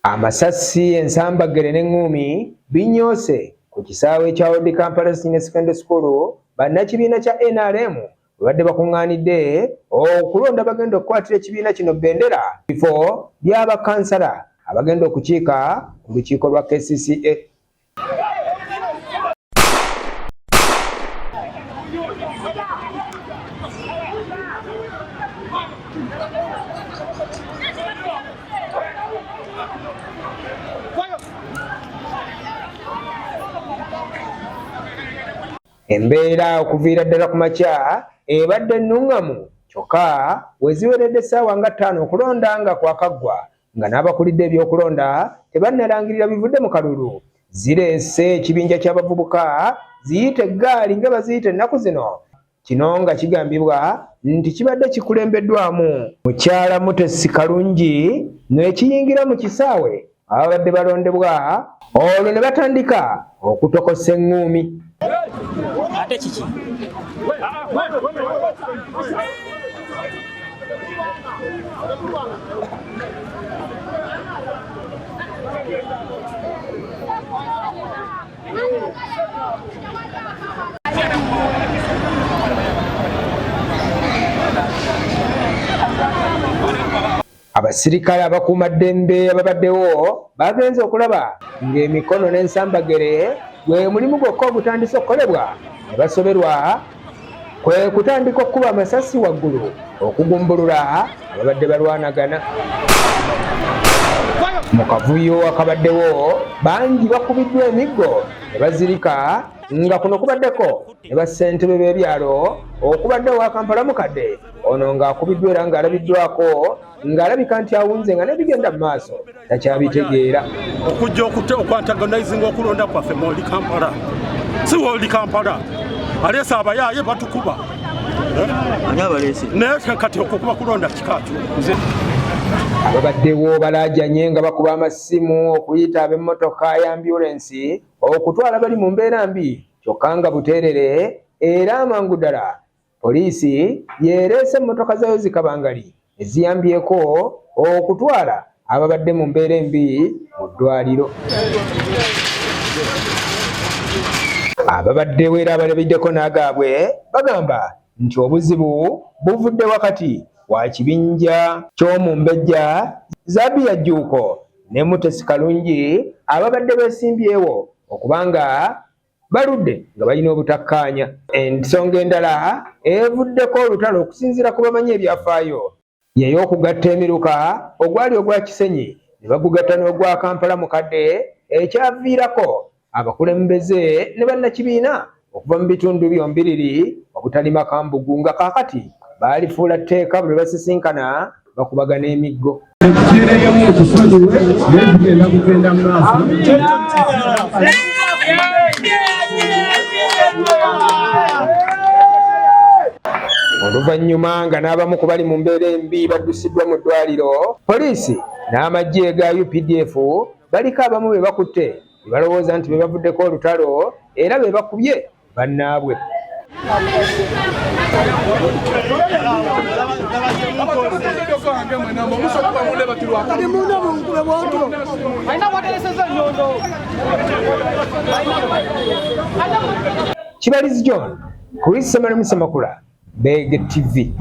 Amasasi ensambagere n'engumi binyose ku kisaawe kya Old Kampala Senior Secondary School bannakibiina kya NRM babadde bakungaanidde okulonda bagenda okukwatira ekibiina kino bbendera bifo by'abakansala abagenda okukiika ku lukiiko lwa KCCA. Embeera okuviira ddala ku makya ebadde nnungamu kyokka weziweredde essaawa nga 5 okulonda nga kwakaggwa nga n'abakulidde ebyokulonda tebannalangirira bivudde mu kalulu. Zireese ekibinja ky'abavubuka ziyite eggaali nga baziyita ennaku zino. Kino nga kigambibwa nti kibadde kikulembeddwamu mukyala Mutesi Kalungi n'ekiyingira mu kisaawe ababadde balondebwa olwo ne batandika okutokosa engumi. Ate kiki? Abasirikale abakuumaddembe ababaddewo bagenze okulaba ng'emikono n'ensambagere gwe mulimu gwokka ogutandise okukolebwa ne basoberwa kwe kutandika okukuba amasasi waggulu okugumbulula ababadde balwanagana. Mu kavuyo akabaddewo bangi bakubiddwa emiggo ne bazirika nga kuno kubaddeko ne bassentebe b'ebyalo okubadde owa Kampala Mukadde ono ng'akubiddwa era ng'alabiddwako ng'alabika nti awunze nga nebigenda mu maaso takyabitegeera. Okujja okwantagonizing okulonda kwaffe mu Old Kampala si Old Kampala aleese abayaaye batukuba naye kati okukuba kulonda kikakyo. Ababaddewo balaajanye nga bakuba amasimu okuyita ab'emmotoka ya ambulensi okutwala bali mu mbeera mbi kyokka nga buteerere era amangu ddala poliisi yeereese emmotoka zayo zikabangali eziyambyeko okutwala ababadde mu mbeera embi mu ddwaliro. Ababaddewo era abalabiddeko n'agaabwe bagamba nti obuzibu buvudde wakati wa kibinja ky'omumbejja Zabiya Jjuuko ne Mutesi Kalungi ababadde beesimbyewo okubanga baludde nga balina obutakkaanya. Ensonga endala evuddeko olutalo okusinziira ku bamanyi ebyafaayo y'ey'okugatta emiruka ogwali ogwa Kisenyi ne bagugatta n'ogwa Kampala Mukadde ekyaviirako abakulembeze ne bannakibiina okuva mu bitundu byombiriri obutali makambugu nga kaakati baalifuula tteeka buli basisinkana bakubagana emiggo. Oluvannyuma nga n'abamu ku bali mu mbeera embi baddusiddwa mu ddwaliro, poliisi n'amagye ga UPDF baliko abamu be bakutte be balowooza nti be bavuddeko olutalo era be bakubye bannaabwe. Kibalizi John, Chris Semakula, Beg TV.